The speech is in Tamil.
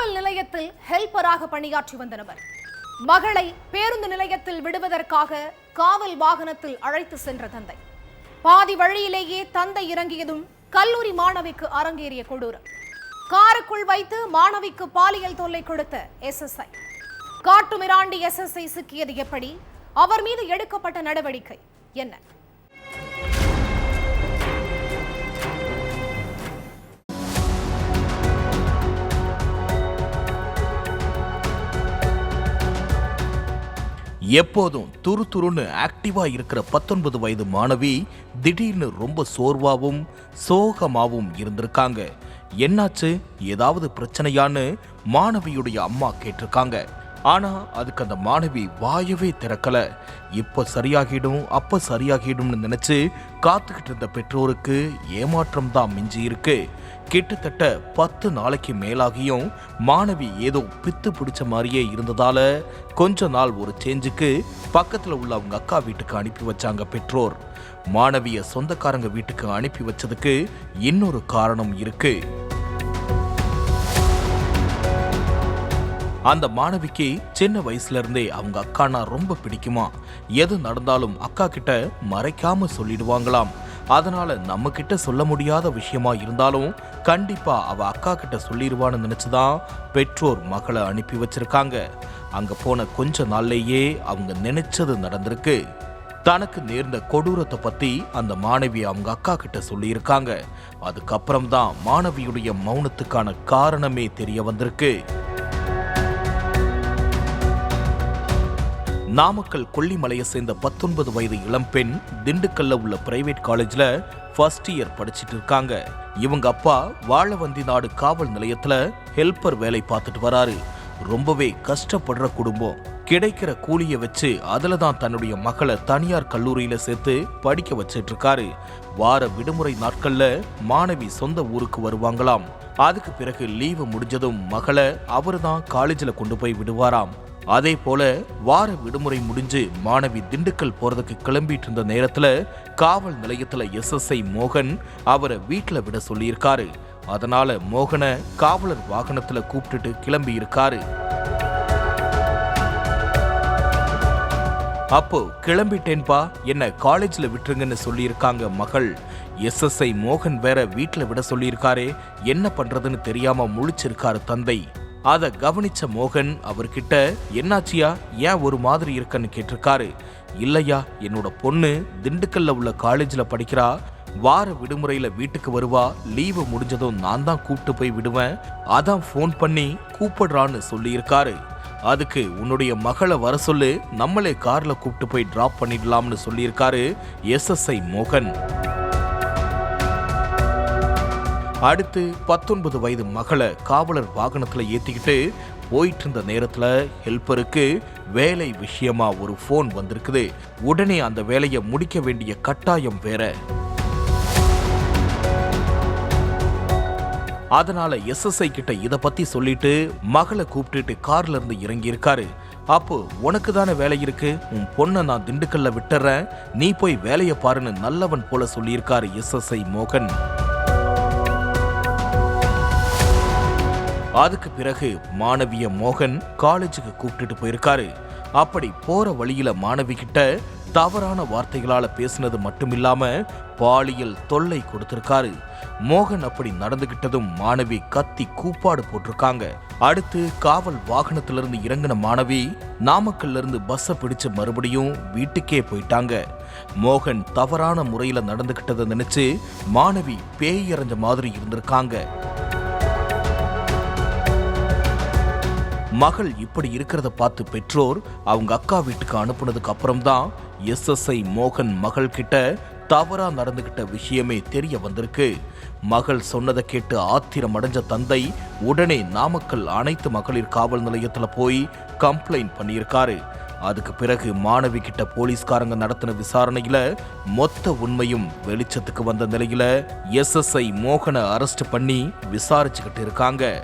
காவல் நிலையத்தில் ஹெல்பராக பணியாற்றி வந்த நபர் மகளை பேருந்து நிலையத்தில் விடுவதற்காக காவல் வாகனத்தில் அழைத்து சென்ற தந்தை. பாதி வழியிலேயே தந்தை இறங்கியதும் கல்லூரி மாணவிக்கு அரங்கேறிய கொடூரம். காருக்குள் வைத்து மாணவிக்கு பாலியல் தொல்லை கொடுத்த எஸ்எஸ்ஐ. காட்டுமிராண்டி எஸ்எஸ்ஐ சிக்கியது எப்படி? அவர் மீது எடுக்கப்பட்ட நடவடிக்கை என்ன? எப்போதும் துருதுருன்னு ஆக்டிவா இருக்கிற 19 வயது மாணவி திடீர்னு ரொம்ப சோர்வாவும் சோகமாவும் இருந்திருக்காங்க. என்னாச்சு, ஏதாவது பிரச்சனையான்னு மாணவியுடைய அம்மா கேட்டிருக்காங்க. ஆனா அதுக்கு அந்த மாணவி வாயவே திறக்கல. இப்ப சரியாகிடும் அப்ப சரியாகிடும்னு நினைச்சு காத்துக்கிட்டு இருந்த பெற்றோருக்கு ஏமாற்றம் தான் மிஞ்சி இருக்கு. கிட்டத்தட்ட 10 நாளைக்கு மேலாகியும் மாணவி ஏதோ பித்து பிடிச்ச மாதிரியே இருந்ததால கொஞ்ச நாள் ஒரு சேஞ்சுக்கு பக்கத்துல உள்ள அவங்க அக்கா வீட்டுக்கு அனுப்பி வச்சாங்க பெற்றோர். மாணவிய சொந்தக்காரங்க வீட்டுக்கு அனுப்பி வச்சதுக்கு இன்னொரு காரணம் இருக்கு. அந்த மாணவிக்கு சின்ன வயசுல இருந்தே அவங்க அக்கானா ரொம்ப பிடிக்குமா. எது நடந்தாலும் அக்கா கிட்ட மறைக்காம சொல்லிடுவாங்களாம். அதனால நம்ம கிட்ட சொல்ல முடியாத விஷயமா இருந்தாலும் கண்டிப்பா அவ அக்கா கிட்ட சொல்லிடுவான்னு நினைச்சுதான் பெற்றோர் மகளை அனுப்பி வச்சிருக்காங்க. அங்க போன கொஞ்ச நாள்லேயே அவங்க நினைச்சது நடந்திருக்கு. தனக்கு நேர்ந்த கொடூரத்தை பத்தி அந்த மாணவி அவங்க அக்கா கிட்ட சொல்லியிருக்காங்க. அதுக்கப்புறம் தான் மாணவியுடைய மௌனத்துக்கான காரணமே தெரிய வந்திருக்கு. நாமக்கல் கொல்லிமலையை சேர்ந்த 19 வயது இளம்பெண் திண்டுக்கல்ல உள்ள பிரைவேட் காலேஜ்ல ஃபர்ஸ்ட் இயர் படிச்சிட்டு இருக்காங்க. இவங்க அப்பா வாழவந்தி நாடு காவல் நிலையத்துல ஹெல்பர் வேலை பார்த்துட்டு வராரு. ரொம்பவே கஷ்டப்படுற குடும்பம். கிடைக்கிற கூலியை வச்சு அதுல தான் தன்னுடைய மகளை தனியார் கல்லூரியில சேர்த்து படிக்க வச்சிட்டு இருக்காரு. வார விடுமுறை நாட்கள்ல மாணவி சொந்த ஊருக்கு வருவாங்களாம். அதுக்கு பிறகு லீவு முடிஞ்சதும் மகளை அவரு தான் காலேஜில் கொண்டு போய் விடுவாராம். அதே போல வார விடுமுறை முடிஞ்சு மாணவி திண்டுக்கல் போறதுக்கு கிளம்பிட்டு இருந்த நேரத்துல காவல் நிலையத்துல எஸ்எஸ்ஐ மோகன் அவரை வீட்டுல விட சொல்லியிருக்காரு. அதனால மோகனை காவலர் வாகனத்துல கூப்பிட்டுட்டு கிளம்பி இருக்காரு. அப்போ கிளம்பிட்டேன்பா, என்ன காலேஜ்ல விட்டுருங்கன்னு சொல்லியிருக்காங்க மகள். எஸ்எஸ்ஐ மோகன் வேற வீட்டுல விட சொல்லியிருக்காரே, என்ன பண்றதுன்னு தெரியாம முழிச்சிருக்காரு தந்தை. அதை கவனிச்ச மோகன் அவர்கிட்ட என்னாச்சியா, ஏன் ஒரு மாதிரி இருக்கன்னு கேட்டிருக்காரு. இல்லையா, என்னோட பொண்ணு திண்டுக்கல்ல உள்ள காலேஜ்ல படிக்கிறா, வார விடுமுறையில வீட்டுக்கு வருவா, லீவு முடிஞ்சதும் நான் தான் கூப்பிட்டு போய் விடுவேன், அதான் ஃபோன் பண்ணி கூப்பிடுறான்னு சொல்லியிருக்காரு. அதுக்கு உன்னுடைய மகளை வர சொல்லு, நம்மளே கார்ல கூப்பிட்டு போய் டிராப் பண்ணிடலாம்னு சொல்லியிருக்காரு எஸ்எஸ்ஐ மோகன். அடுத்து 19 வயது மகளை காவலர் வாகனத்துல ஏத்திக்கிட்டு போயிட்டு இருந்த நேரத்துல ஹெல்பருக்கு வேலை விஷயமா ஒரு போன் வந்திருக்குது. உடனே அந்த வேலையை முடிக்க வேண்டிய கட்டாயம் வேற. அதனால எஸ்எஸ்ஐ கிட்ட இத பத்தி சொல்லிட்டு மகளை கூப்பிட்டுட்டு கார்ல இருந்து இறங்கி இருக்காரு. அப்போ உனக்கு தானே வேலை இருக்கு, உன் பொண்ணை நான் திண்டுக்கல்ல விட்டுறேன், நீ போய் வேலையை பாருன்னு நல்லவன் போல சொல்லியிருக்காரு எஸ்எஸ்ஐ மோகன். அதுக்கு பிறகு மாணவிய மோகன் காலேஜுக்கு கூப்பிட்டுட்டு போயிருக்காரு. அப்படி போற வழியில மாணவி கிட்ட தவறான வார்த்தைகளால பேசினது மட்டுமில்லாம பாலியல் தொல்லை கொடுத்திருக்காரு. மோகன் அப்படி நடந்துகிட்டதும் மாணவி கத்தி கூப்பாடு போட்டிருக்காங்க. அடுத்து காவல் வாகனத்திலிருந்து இறங்கின மாணவி நாமக்கல்ல இருந்து பஸ்ஸை பிடிச்சு மறுபடியும் வீட்டுக்கே போயிட்டாங்க. மோகன் தவறான முறையில நடந்துகிட்டதை நினைச்சு மாணவி பேய் இறஞ்ச மாதிரி இருந்திருக்காங்க. மகள் இப்படி இருக்கிறத பார்த்து பெற்றோர் அவங்க அக்கா வீட்டுக்கு அனுப்புனதுக்கு அப்புறம் தான் எஸ்எஸ்ஐ மோகன் மகள் கிட்ட தவறா நடந்துகிட்ட விஷயமே தெரிய வந்திருக்கு. மகள் சொன்னதை கேட்டு ஆத்திரம் அடைஞ்ச தந்தை உடனே நாமக்கல் அனைத்து மகளிர் காவல் நிலையத்துல போய் கம்ப்ளைண்ட் பண்ணியிருக்காரு. அதுக்கு பிறகு மாணவி கிட்ட போலீஸ்காரங்க நடத்தின விசாரணையில மொத்த உண்மையும் வெளிச்சத்துக்கு வந்த நிலையில எஸ்எஸ்ஐ மோகனை அரெஸ்ட் பண்ணி விசாரிச்சுக்கிட்டு இருக்காங்க.